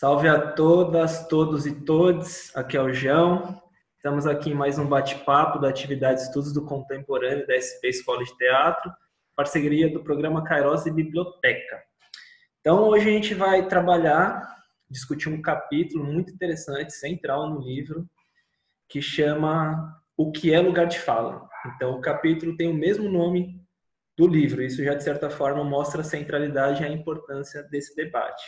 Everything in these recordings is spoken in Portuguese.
Salve a todas, todos e todes. Aqui é o João. Estamos aqui em mais um bate-papo da atividade Estudos do Contemporâneo da SP Escola de Teatro, parceria do programa Kairos e Biblioteca. Então, hoje a gente vai discutir um capítulo muito interessante, central no livro, que chama O que é lugar de fala. Então, o capítulo tem o mesmo nome do livro. Isso já, de certa forma, mostra a centralidade e a importância desse debate.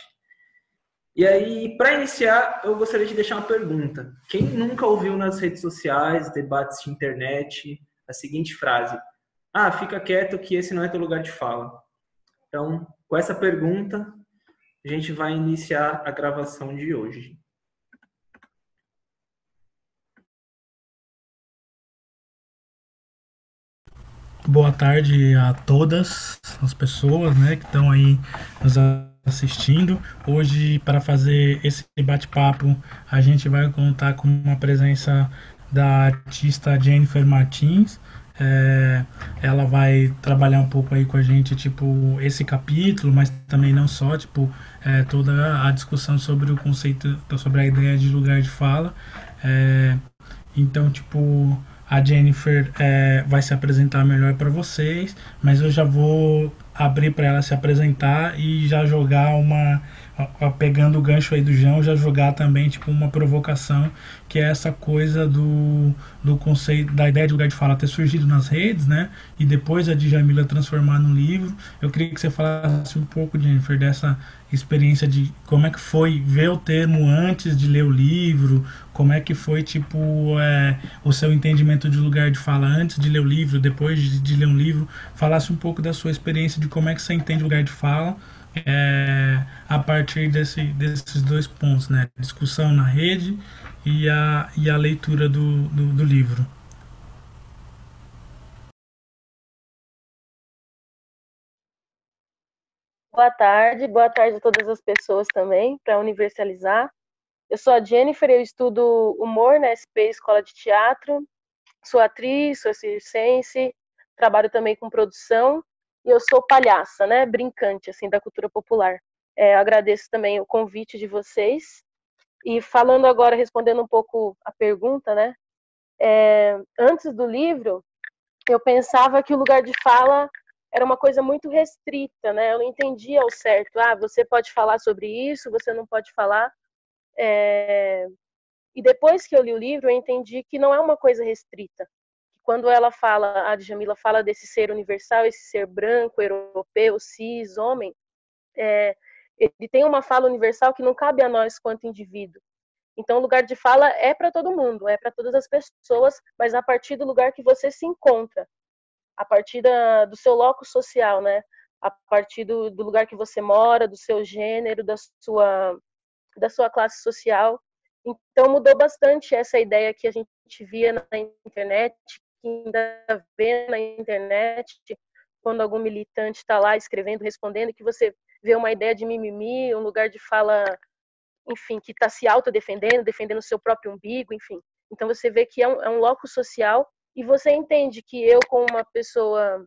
E aí, para iniciar, eu gostaria de deixar uma pergunta. Quem nunca ouviu nas redes sociais, debates de internet, a seguinte frase: Ah, fica quieto que esse não é teu lugar de fala. Então, com essa pergunta, a gente vai iniciar a gravação de hoje. Boa tarde a todas as pessoas, né, que estão aí nos assistindo. Hoje, para fazer esse bate-papo, a gente vai contar com uma presença da artista Jennifer Martins. É, ela vai trabalhar um pouco aí com a gente, tipo, esse capítulo, mas também não só, tipo, toda a discussão sobre o conceito, sobre a ideia de lugar de fala. É, então, tipo, a Jennifer vai se apresentar melhor para vocês, mas eu já vou abrir para ela se apresentar e já jogar pegando o gancho aí do João, já jogar também tipo uma provocação, que é essa coisa do conceito, da ideia de lugar de fala ter surgido nas redes, né? E depois a Djamila transformar no livro. Eu queria que você falasse um pouco, Jennifer, dessa experiência de como é que foi ver o termo antes de ler o livro, como é que foi tipo o seu entendimento de lugar de fala antes de ler o livro, depois de ler um livro. Falasse um pouco da sua experiência de como é que você entende lugar de fala a partir desses dois pontos, né? Discussão na rede e a leitura do livro. Boa tarde a todas as pessoas também, para universalizar. Eu sou a Jennifer, eu estudo humor na SP Escola de Teatro, sou atriz, sou circense, trabalho também com produção e eu sou palhaça, né, brincante, assim, da cultura popular. Eu agradeço também o convite de vocês e falando agora, respondendo um pouco a pergunta, né, antes do livro, eu pensava que o lugar de fala era uma coisa muito restrita, né? Eu não entendia ao certo. Ah, você pode falar sobre isso, você não pode falar. E depois que eu li o livro, eu entendi que não é uma coisa restrita. Quando ela fala, a Djamila fala desse ser universal, esse ser branco, europeu, cis, homem, ele tem uma fala universal que não cabe a nós quanto indivíduo. Então, o lugar de fala é para todo mundo, é para todas as pessoas, mas a partir do lugar que você se encontra, a partir do seu locus social, né? A partir do lugar que você mora, do seu gênero, da sua classe social. Então mudou bastante essa ideia que a gente via na internet, que ainda vê na internet, quando algum militante está lá escrevendo, respondendo, que você vê uma ideia de mimimi, um lugar de fala, enfim, que está se autodefendendo, defendendo o seu próprio umbigo, enfim. Então você vê que é um locus social e você entende que eu, como uma pessoa,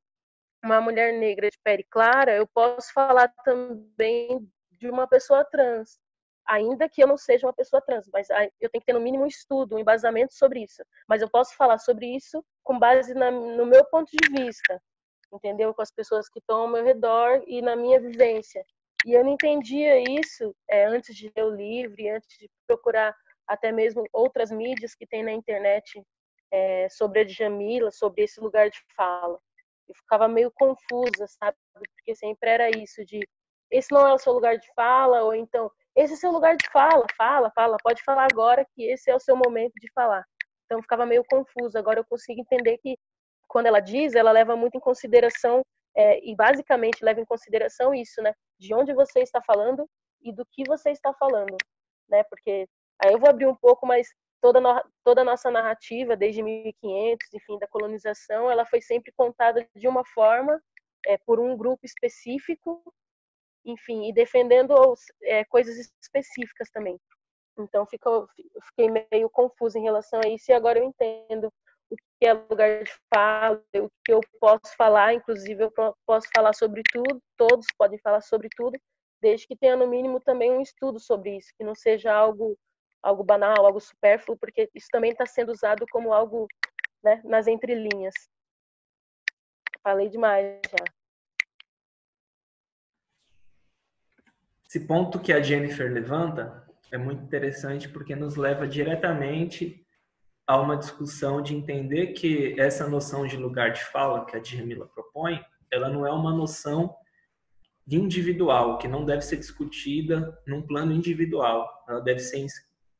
uma mulher negra de pele clara, eu posso falar também de uma pessoa trans, ainda que eu não seja uma pessoa trans, mas eu tenho que ter no mínimo um estudo, um embasamento sobre isso. Mas eu posso falar sobre isso com base no meu ponto de vista, entendeu? Com as pessoas que estão ao meu redor e na minha vivência. E eu não entendia isso antes de ler o livro e antes de procurar até mesmo outras mídias que tem na internet sobre a Djamila, sobre esse lugar de fala. Eu ficava meio confusa, sabe? Porque sempre era isso de esse não é o seu lugar de fala, ou então esse é o seu lugar de fala, fala, pode falar agora que esse é o seu momento de falar. Então eu ficava meio confusa. Agora eu consigo entender que quando ela diz, ela leva muito em consideração e basicamente leva em consideração isso, né? De onde você está falando e do que você está falando, né? Porque aí eu vou abrir um pouco, mas toda a nossa narrativa, desde 1500, enfim, da colonização, ela foi sempre contada de uma forma, por um grupo específico, enfim, e defendendo coisas específicas também. Então, eu fiquei meio confusa em relação a isso, e agora eu entendo o que é lugar de fala, o que eu posso falar, inclusive eu posso falar sobre tudo, todos podem falar sobre tudo, desde que tenha no mínimo também um estudo sobre isso, que não seja algo banal, algo supérfluo, porque isso também está sendo usado como algo, né, nas entrelinhas. Falei demais já. Esse ponto que a Jennifer levanta é muito interessante porque nos leva diretamente a uma discussão de entender que essa noção de lugar de fala que a Djamila propõe, ela não é uma noção de individual, que não deve ser discutida num plano individual. Ela deve ser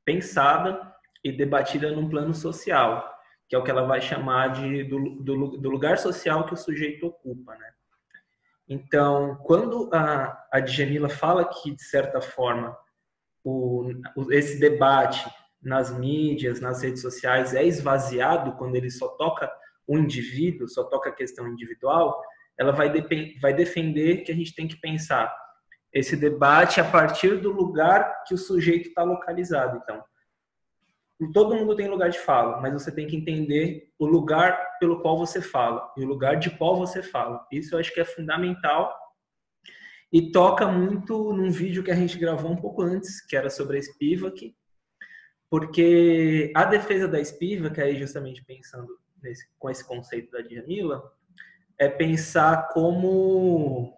pensada e debatida num plano social, que é o que ela vai chamar do lugar social que o sujeito ocupa, né? Então, quando a Djamila fala que, de certa forma, esse debate nas mídias, nas redes sociais é esvaziado quando ele só toca o indivíduo, só toca a questão individual, ela vai defender que a gente tem que pensar esse debate a partir do lugar que o sujeito está localizado. Então, todo mundo tem lugar de fala, mas você tem que entender o lugar pelo qual você fala e o lugar de qual você fala. Isso eu acho que é fundamental e toca muito num vídeo que a gente gravou um pouco antes, que era sobre a Spivak, porque a defesa da Spivak, aí justamente pensando com esse conceito da Djamila, é pensar como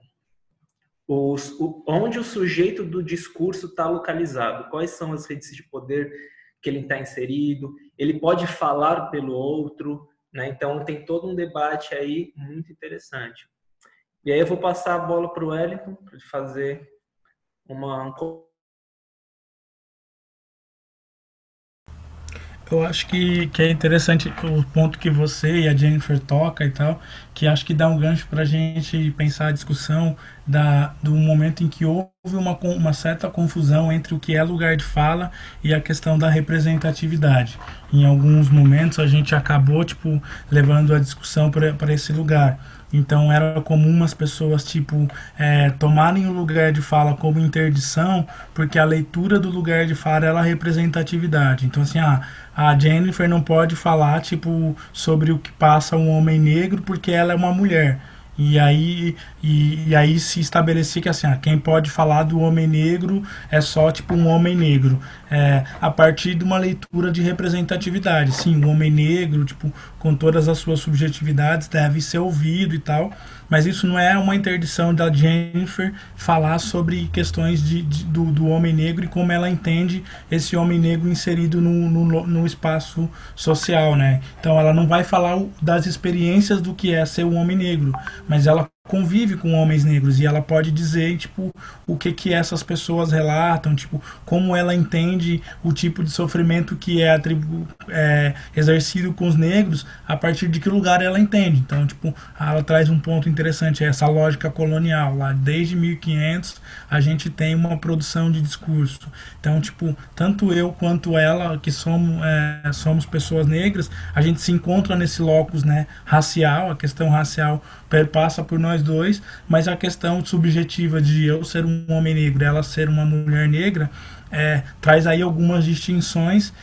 onde o sujeito do discurso está localizado, quais são as redes de poder que ele está inserido, ele pode falar pelo outro, né? Então tem todo um debate aí muito interessante. E aí eu vou passar a bola para o Wellington para ele fazer uma... Eu acho que é interessante o ponto que você e a Jennifer toca e tal, que acho que dá um gancho para a gente pensar a discussão do momento em que houve uma certa confusão entre o que é lugar de fala e a questão da representatividade. Em alguns momentos a gente acabou levando a discussão para esse lugar. Então era comum as pessoas tomarem o lugar de fala como interdição, porque a leitura do lugar de fala é a representatividade. Então assim, a Jennifer não pode falar sobre o que passa um homem negro porque ela é uma mulher. E aí se estabelecia que assim, quem pode falar do homem negro é só um homem negro, a partir de uma leitura de representatividade. Sim, o homem negro, com todas as suas subjetividades, deve ser ouvido e tal, mas isso não é uma interdição da Jennifer falar sobre questões do homem negro e como ela entende esse homem negro inserido no espaço social, né? Então ela não vai falar das experiências do que é ser um homem negro, mas ela convive com homens negros e ela pode dizer o que essas pessoas relatam, como ela entende o tipo de sofrimento que é exercido com os negros, a partir de que lugar ela entende. Então ela traz um ponto interessante, essa lógica colonial. Lá desde 1500 a gente tem uma produção de discurso. Então tanto eu quanto ela, que somos pessoas negras, a gente se encontra nesse locus, né, racial. A questão racial passa por nós dois, mas a questão subjetiva de eu ser um homem negro, ela ser uma mulher negra, traz aí algumas distinções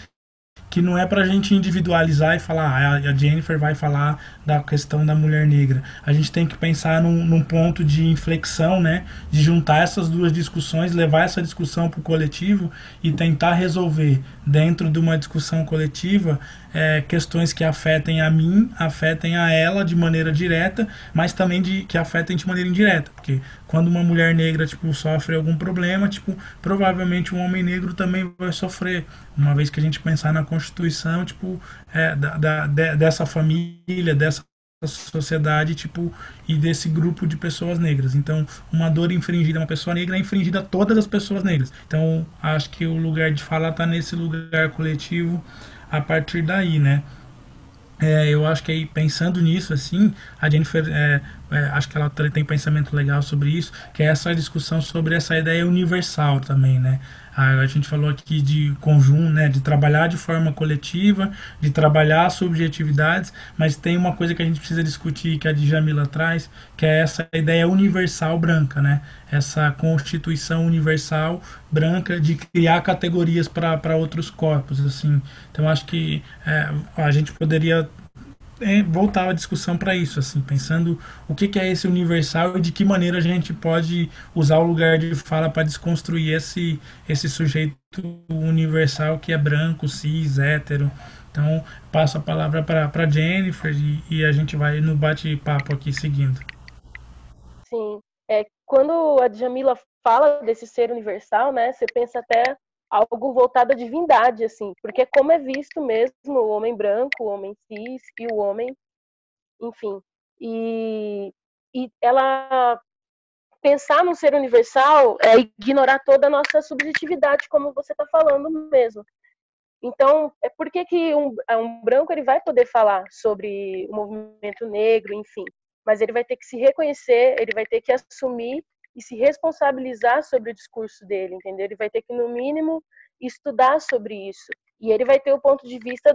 que não é para a gente individualizar e falar, a Jennifer vai falar da questão da mulher negra. A gente tem que pensar num ponto de inflexão, né, de juntar essas duas discussões, levar essa discussão para o coletivo e tentar resolver dentro de uma discussão coletiva questões que afetem a mim, afetem a ela de maneira direta, mas também que afetem de maneira indireta, porque quando uma mulher negra sofre algum problema, provavelmente um homem negro também vai sofrer, uma vez que a gente pensar na Constituição dessa família, dessa sociedade e desse grupo de pessoas negras. Então uma dor infringida a uma pessoa negra é infringida a todas as pessoas negras. Então acho que o lugar de fala está nesse lugar coletivo a partir daí, né? Eu acho que aí, pensando nisso, assim, a Jennifer, acho que ela tem pensamento legal sobre isso, que é essa discussão sobre essa ideia universal também, né? A gente falou aqui de conjunto, né, de trabalhar de forma coletiva, de trabalhar subjetividades, mas tem uma coisa que a gente precisa discutir, que a Djamila traz, que é essa ideia universal branca, né? Essa constituição universal branca de criar categorias para outros corpos, assim. Então acho que a gente poderia voltar a discussão para isso, assim, pensando o que é esse universal e de que maneira a gente pode usar o lugar de fala para desconstruir esse sujeito universal que é branco, cis, hétero. Então, passo a palavra para Jennifer e a gente vai no bate-papo aqui seguindo. Sim. Quando a Djamila fala desse ser universal, né, você pensa até algo voltado à divindade, assim, porque como é visto mesmo o homem branco, o homem cis e o homem, enfim. E ela pensar num ser universal é ignorar toda a nossa subjetividade, como você está falando mesmo. Então, por que um branco ele vai poder falar sobre o movimento negro, enfim, mas ele vai ter que se reconhecer, ele vai ter que assumir e se responsabilizar sobre o discurso dele, entendeu? Ele vai ter que, no mínimo, estudar sobre isso. E ele vai ter o ponto de vista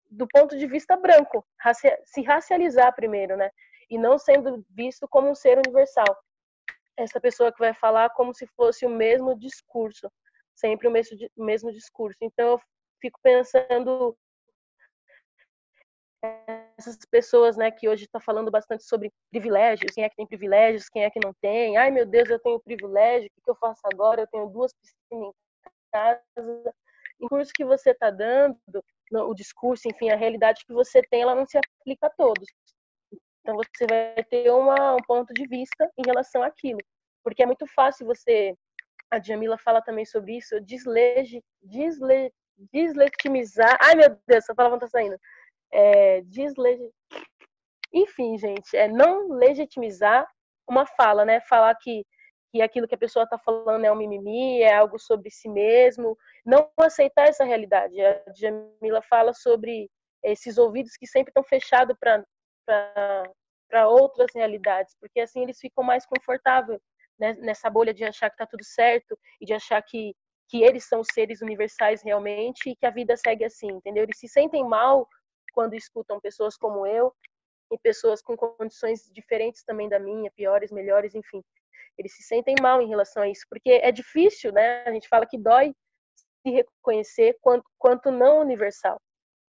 do ponto de vista branco, se racializar primeiro, né? E não sendo visto como um ser universal. Essa pessoa que vai falar como se fosse o mesmo discurso, sempre o mesmo discurso. Então, eu fico pensando essas pessoas, né, que hoje está falando bastante sobre privilégios, quem é que tem privilégios, quem é que não tem. Ai, meu Deus, eu tenho privilégio, o que eu faço agora? Eu tenho 2 piscinas em casa. O curso que você está dando, o discurso, enfim, a realidade que você tem, ela não se aplica a todos. Então, você vai ter um ponto de vista em relação àquilo. Porque é muito fácil você... A Djamila fala também sobre isso, deslegitimizar... Ai, meu Deus, essa palavra não está saindo. Enfim, gente, não legitimizar uma fala, né? Falar que aquilo que a pessoa está falando é um mimimi, é algo sobre si mesmo, não aceitar essa realidade. A Djamila fala sobre esses ouvidos que sempre estão fechados para outras realidades, porque assim eles ficam mais confortáveis, né, nessa bolha de achar que está tudo certo e de achar que eles são seres universais realmente e que a vida segue assim, entendeu? Eles se sentem mal quando escutam pessoas como eu e pessoas com condições diferentes também da minha, piores, melhores, enfim. Eles se sentem mal em relação a isso, porque é difícil, né? A gente fala que dói se reconhecer quanto não universal.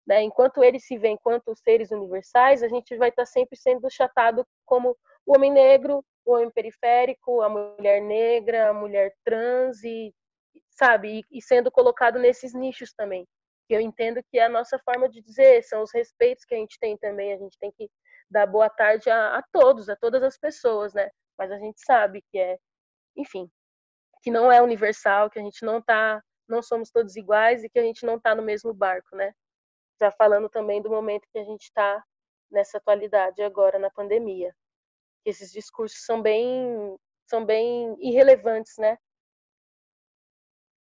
Né? Enquanto eles se veem enquanto seres universais, a gente vai estar sempre sendo chatado como o homem negro, o homem periférico, a mulher negra, a mulher trans, e, sabe? E sendo colocado nesses nichos também. Eu entendo que é a nossa forma de dizer, são os respeitos que a gente tem também, a gente tem que dar boa tarde a todos, a todas as pessoas, né? Mas a gente sabe que enfim, que não é universal, que a gente não somos todos iguais e que a gente não está no mesmo barco, né? Já falando também do momento que a gente está nessa atualidade agora na pandemia. Esses discursos são bem irrelevantes, né?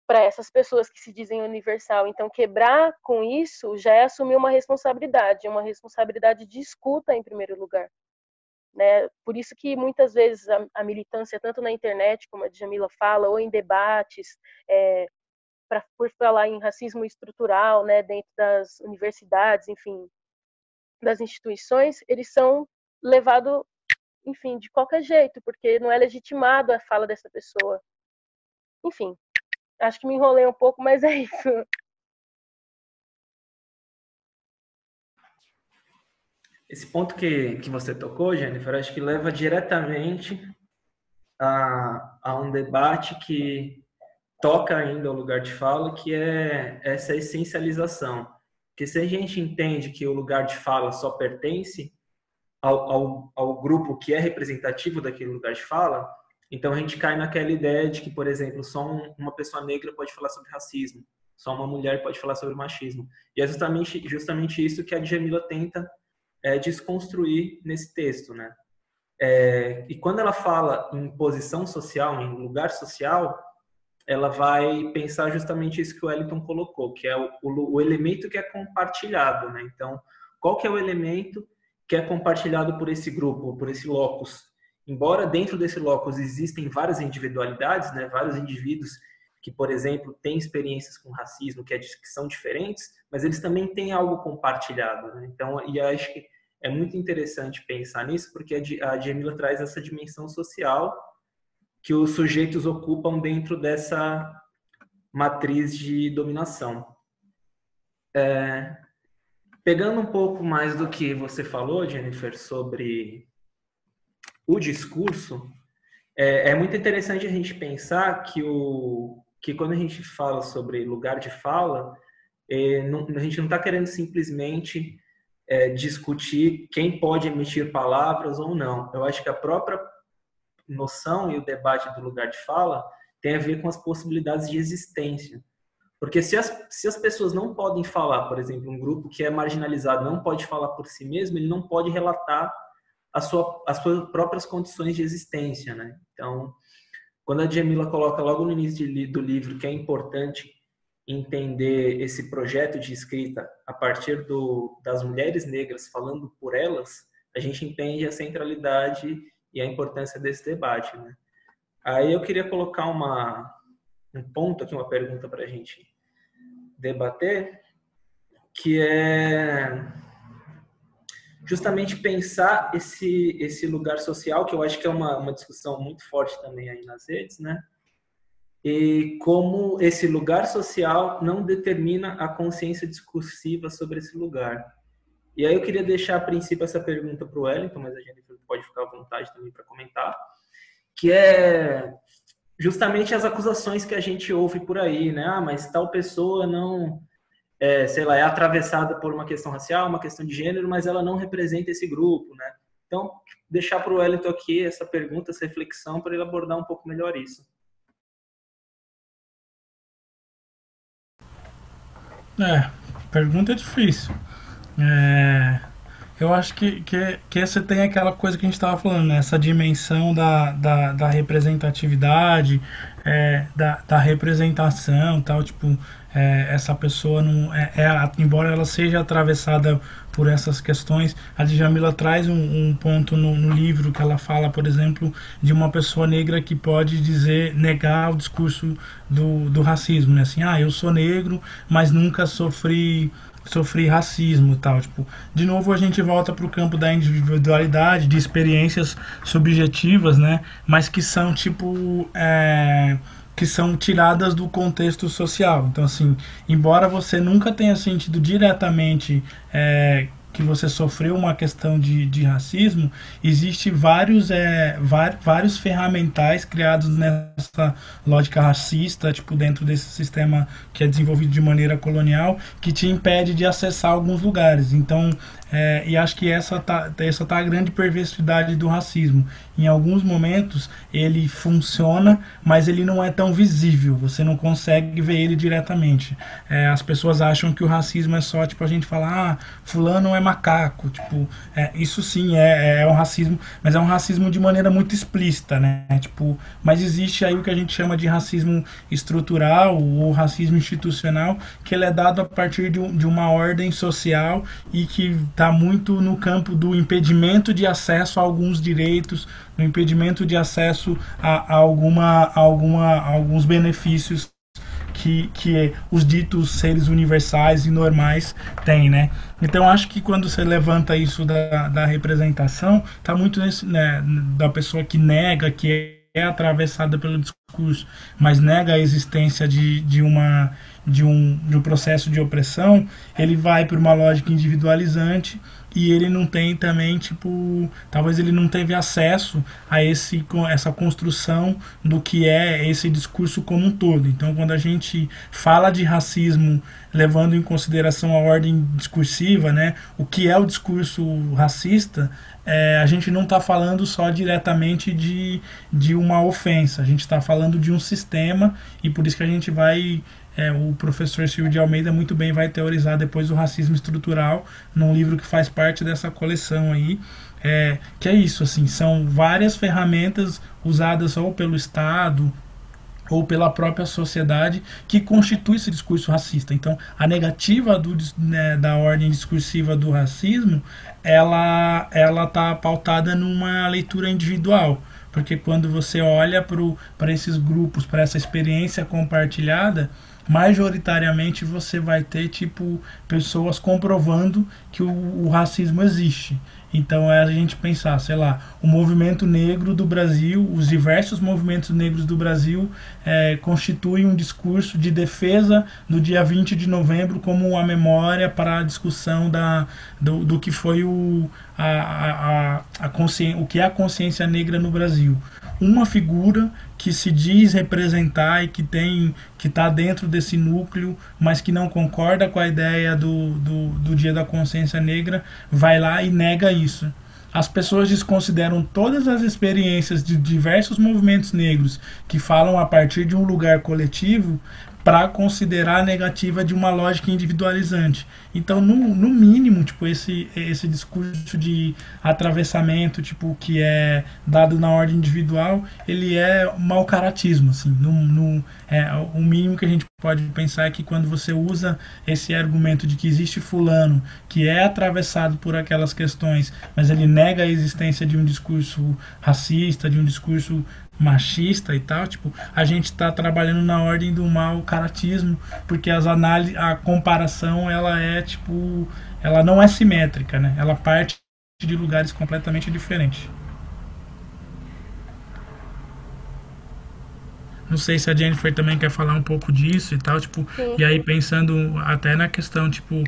Para essas pessoas que se dizem universal. Então, quebrar com isso já é assumir uma responsabilidade de escuta em primeiro lugar. Né? Por isso que muitas vezes a militância, tanto na internet, como a Djamila fala, ou em debates, por falar em racismo estrutural, né, dentro das universidades, enfim, das instituições, eles são levados, enfim, de qualquer jeito, porque não é legitimado a fala dessa pessoa. Enfim, acho que me enrolei um pouco, mas é isso. Esse ponto que você tocou, Jennifer, acho que leva diretamente a um debate que toca ainda o lugar de fala, que é essa essencialização. Porque se a gente entende que o lugar de fala só pertence ao grupo que é representativo daquele lugar de fala, então a gente cai naquela ideia de que, por exemplo, só uma pessoa negra pode falar sobre racismo, só uma mulher pode falar sobre machismo. E é justamente isso que a Djamila tenta desconstruir nesse texto, né? E quando ela fala em posição social, em lugar social, ela vai pensar justamente isso que o Wellington colocou, que é o elemento que é compartilhado, né? Então, qual que é o elemento que é compartilhado por esse grupo, por esse locus? Embora dentro desse locus existem várias individualidades, né? Vários indivíduos que, por exemplo, têm experiências com racismo que são diferentes, mas eles também têm algo compartilhado, né? Então, e acho que é muito interessante pensar nisso, porque a Djamila traz essa dimensão social que os sujeitos ocupam dentro dessa matriz de dominação. Pegando um pouco mais do que você falou, Jennifer, sobre o discurso, é muito interessante a gente pensar que quando a gente fala sobre lugar de fala, a gente não está querendo simplesmente discutir quem pode emitir palavras ou não. Eu acho que a própria noção e o debate do lugar de fala tem a ver com as possibilidades de existência. Porque se as pessoas não podem falar, por exemplo, um grupo que é marginalizado não pode falar por si mesmo, ele não pode relatar as suas próprias condições de existência, né? Então, quando a Djamila coloca logo no início do livro que é importante entender esse projeto de escrita a partir das mulheres negras falando por elas, a gente entende a centralidade e a importância desse debate, né? Aí eu queria colocar um ponto aqui, uma pergunta para a gente debater, que é justamente pensar esse lugar social, que eu acho que é uma discussão muito forte também aí nas redes, né? E como esse lugar social não determina a consciência discursiva sobre esse lugar. E aí eu queria deixar a princípio essa pergunta para o Wellington, mas a gente pode ficar à vontade também para comentar, que é justamente as acusações que a gente ouve por aí, né? Ah, mas tal pessoa não, sei lá, é atravessada por uma questão racial, uma questão de gênero, mas ela não representa esse grupo, né? Então, deixar para o Wellington aqui essa pergunta, essa reflexão, para ele abordar um pouco melhor isso. Pergunta difícil. Eu acho que você tem aquela coisa que a gente estava falando, né? Essa dimensão da representatividade, da representação tal, tipo, essa pessoa não embora ela seja atravessada por essas questões, a Djamila traz um ponto no livro que ela fala, por exemplo, de uma pessoa negra que pode negar o discurso do racismo, né? Assim, eu sou negro, mas nunca sofri racismo e tal, tipo, de novo a gente volta para o campo da individualidade, de experiências subjetivas, né, mas que são tipo que são tiradas do contexto social. Então, assim, embora você nunca tenha sentido diretamente que você sofreu uma questão de racismo, existe vários ferramentais criados nessa lógica racista, tipo, dentro desse sistema que é desenvolvido de maneira colonial, que te impede de acessar alguns lugares. Então, e acho que essa tá a grande perversidade do racismo. Em alguns momentos ele funciona, mas ele não é tão visível, você não consegue ver ele diretamente. As pessoas acham que o racismo é só, tipo, a gente falar, fulano é macaco, tipo, isso sim é um racismo, mas é um racismo de maneira muito explícita, né? Tipo, mas existe aí o que a gente chama de racismo estrutural ou racismo institucional, que ele é dado a partir de uma ordem social e que está muito no campo do impedimento de acesso a alguns direitos, no impedimento de acesso a alguns benefícios que os ditos seres universais e normais têm, né? Então acho que quando você levanta isso da representação, está muito nesse, né, da pessoa que nega, que é atravessada pelo discurso, mas nega a existência de um processo de opressão, ele vai para uma lógica individualizante e ele não tem também, tipo, talvez ele não teve acesso a essa construção do que é esse discurso como um todo. Então, quando a gente fala de racismo, levando em consideração a ordem discursiva, né, o que é o discurso racista, a gente não está falando só diretamente de uma ofensa, a gente está falando de um sistema, e por isso que a gente vai... o professor Silvio de Almeida muito bem vai teorizar depois o racismo estrutural num livro que faz parte dessa coleção aí, que é isso, assim, são várias ferramentas usadas ou pelo Estado ou pela própria sociedade que constitui esse discurso racista. Então, a negativa da ordem discursiva do racismo, ela está pautada numa leitura individual, porque quando você olha para esses grupos, para essa experiência compartilhada, majoritariamente você vai ter tipo pessoas comprovando que o racismo existe. Então é a gente pensar, sei lá, o movimento negro do Brasil, os diversos movimentos negros do Brasil constituem um discurso de defesa do dia 20 de novembro como a memória para a discussão do que foi o que é a consciência negra no Brasil. Uma figura que se diz representar e que está dentro desse núcleo, mas que não concorda com a ideia do Dia da Consciência Negra, vai lá e nega isso. As pessoas desconsideram todas as experiências de diversos movimentos negros que falam a partir de um lugar coletivo para considerar a negativa de uma lógica individualizante. Então, no mínimo, tipo, esse discurso de atravessamento, tipo, que é dado na ordem individual, ele é mau caratismo, assim. O mínimo que a gente pode pensar é que quando você usa esse argumento de que existe fulano que é atravessado por aquelas questões, mas ele nega a existência de um discurso racista, de um discurso machista e tal, tipo, a gente está trabalhando na ordem do mau caratismo, porque a comparação ela é tipo, ela não é simétrica, né? Ela parte de lugares completamente diferentes. Não sei se a Jennifer também quer falar um pouco disso e tal, tipo, Sim, e aí sim. pensando até na questão, tipo,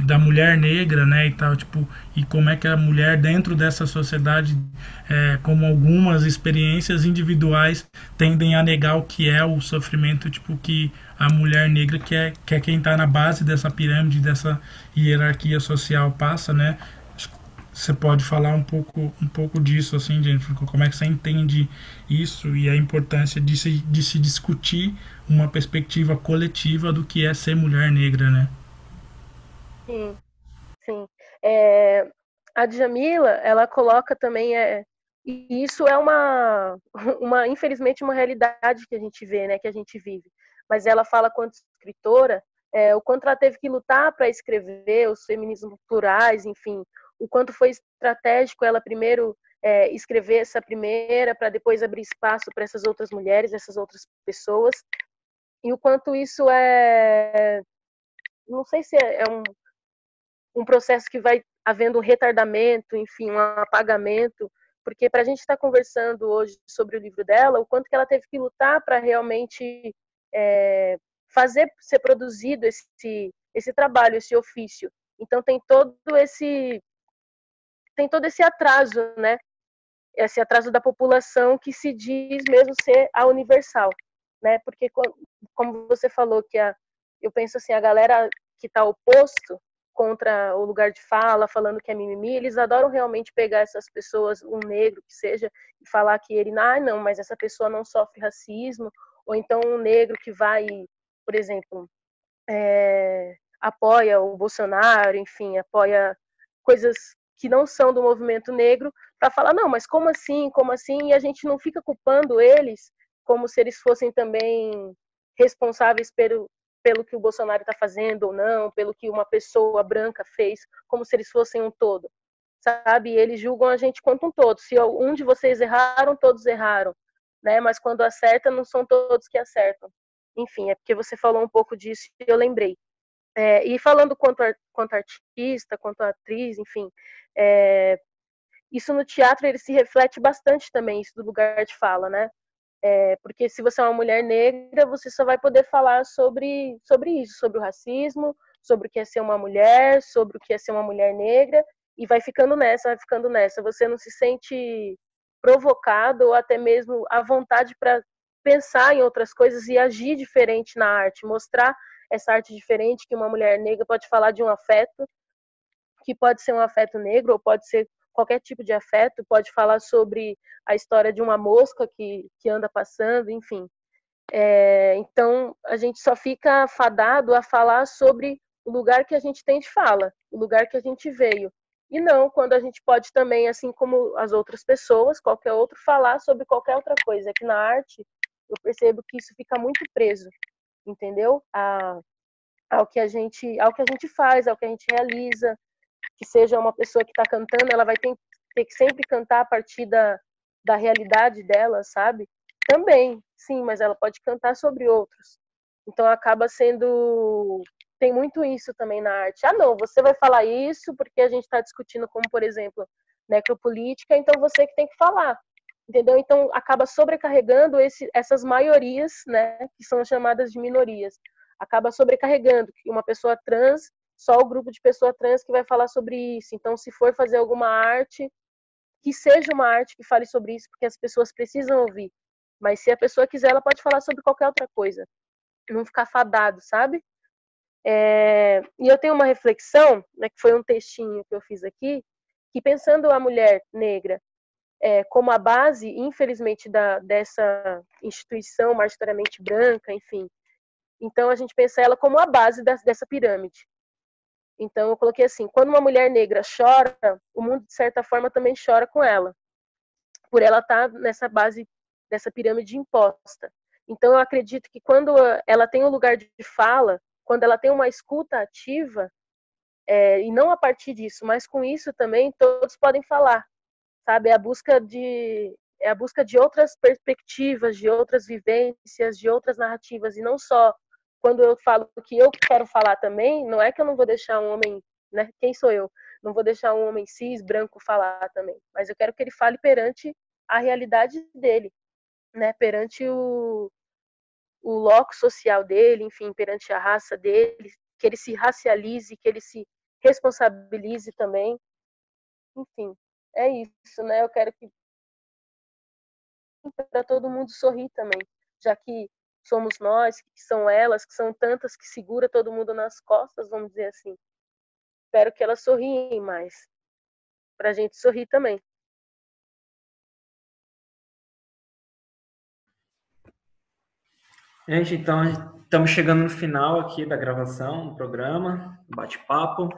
da mulher negra, né, e tal, tipo, e como é que a mulher dentro dessa sociedade, como algumas experiências individuais tendem a negar o que é o sofrimento, tipo, que a mulher negra, que é quem está na base dessa pirâmide, dessa hierarquia social passa, né, você pode falar um pouco disso, assim, Jennifer? Como é que você entende isso e a importância de se discutir uma perspectiva coletiva do que é ser mulher negra, né? Sim, sim. É, a Djamila, ela coloca também, e isso é infelizmente, uma realidade que a gente vê, né, que a gente vive. Mas ela fala, quanto escritora, o quanto ela teve que lutar para escrever os feminismos plurais, enfim, o quanto foi estratégico ela primeiro escrever essa primeira, para depois abrir espaço para essas outras mulheres, essas outras pessoas, e o quanto isso não sei se um processo que vai havendo um retardamento, enfim, um apagamento, porque para a gente estar conversando hoje sobre o livro dela, o quanto que ela teve que lutar para realmente fazer ser produzido esse trabalho, esse ofício. Então tem todo esse atraso, né? Esse atraso da população que se diz mesmo ser a universal, né? Porque como você falou eu penso assim, a galera que está oposto contra o lugar de fala, falando que é mimimi, eles adoram realmente pegar essas pessoas, um negro que seja, e falar que ele, não, mas essa pessoa não sofre racismo, ou então um negro que vai, por exemplo, apoia o Bolsonaro, enfim, apoia coisas que não são do movimento negro, para falar, não, mas como assim, como assim? E a gente não fica culpando eles como se eles fossem também responsáveis pelo que o Bolsonaro está fazendo ou não, pelo que uma pessoa branca fez, como se eles fossem um todo, sabe? E eles julgam a gente quanto um todo. Se um de vocês erraram, todos erraram, né? Mas quando acerta, não são todos que acertam. Enfim, é porque você falou um pouco disso e eu lembrei. E falando quanto artista, quanto atriz, enfim, isso no teatro ele se reflete bastante também, isso do lugar de fala, né? Porque se você é uma mulher negra, você só vai poder falar sobre isso, sobre o racismo, sobre o que é ser uma mulher, sobre o que é ser uma mulher negra, e vai ficando nessa, vai ficando nessa. Você não se sente provocado ou até mesmo à vontade para pensar em outras coisas e agir diferente na arte, mostrar essa arte diferente que uma mulher negra pode falar de um afeto, que pode ser um afeto negro ou pode ser qualquer tipo de afeto, pode falar sobre a história de uma mosca que anda passando, enfim. Então, a gente só fica fadado a falar sobre o lugar que a gente tem de fala, o lugar que a gente veio. E não quando a gente pode também, assim como as outras pessoas, qualquer outro, falar sobre qualquer outra coisa. Aqui na arte, eu percebo que isso fica muito preso, entendeu? Ao que a gente faz, ao que a gente realiza, que seja uma pessoa que está cantando, ela vai ter que sempre cantar a partir da realidade dela, sabe? Também, sim, mas ela pode cantar sobre outros. Então acaba sendo... Tem muito isso também na arte. Ah, não, você vai falar isso porque a gente está discutindo como, por exemplo, necropolítica, então você que tem que falar. Entendeu? Então acaba sobrecarregando essas maiorias, né, que são chamadas de minorias. Acaba sobrecarregando que uma pessoa trans, só o grupo de pessoa trans que vai falar sobre isso. Então, se for fazer alguma arte, que seja uma arte que fale sobre isso, porque as pessoas precisam ouvir. Mas se a pessoa quiser, ela pode falar sobre qualquer outra coisa. Não ficar fadado, sabe? E eu tenho uma reflexão, né, que foi um textinho que eu fiz aqui, que pensando a mulher negra como a base, infelizmente, dessa instituição majoritariamente branca, enfim. Então, a gente pensa ela como a base dessa pirâmide. Então, eu coloquei assim, quando uma mulher negra chora, o mundo, de certa forma, também chora com ela, por ela estar nessa base dessa pirâmide imposta. Então, eu acredito que quando ela tem um lugar de fala, quando ela tem uma escuta ativa, e não a partir disso, mas com isso também, todos podem falar, sabe? É a busca de outras perspectivas, de outras vivências, de outras narrativas, e não só quando eu falo que eu quero falar também, não é que eu não vou deixar um homem, né? Quem sou eu? Não vou deixar um homem cis, branco falar também, mas eu quero que ele fale perante a realidade dele, né? Perante o loco social dele, enfim, perante a raça dele, que ele se racialize, que ele se responsabilize também, enfim, é isso, né? Eu quero que para todo mundo sorrir também, já que somos nós, que são elas, que são tantas que segura todo mundo nas costas, vamos dizer assim. Espero que elas sorriem mais, para a gente sorrir também. Gente, então estamos chegando no final aqui da gravação do programa, bate-papo.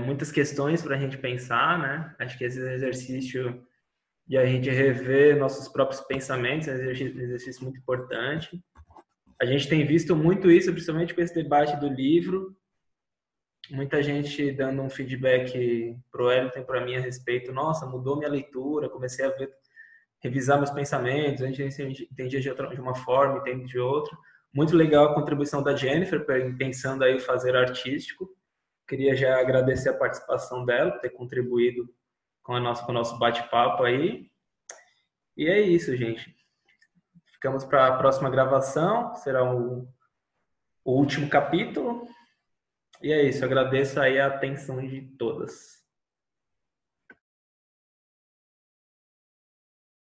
Muitas questões para a gente pensar, né? Acho que esse exercício de a gente rever nossos próprios pensamentos é um exercício muito importante. A gente tem visto muito isso, principalmente com esse debate do livro. Muita gente dando um feedback pro Wellington e para mim a respeito. Nossa, mudou minha leitura, comecei a revisar meus pensamentos, a gente entendia de uma forma, entende de outra. Muito legal a contribuição da Jennifer, pensando aí o fazer artístico. Queria já agradecer a participação dela, por ter contribuído com o nosso bate-papo aí. E é isso, gente. Ficamos para a próxima gravação, será o último capítulo. E é isso, agradeço aí a atenção de todas.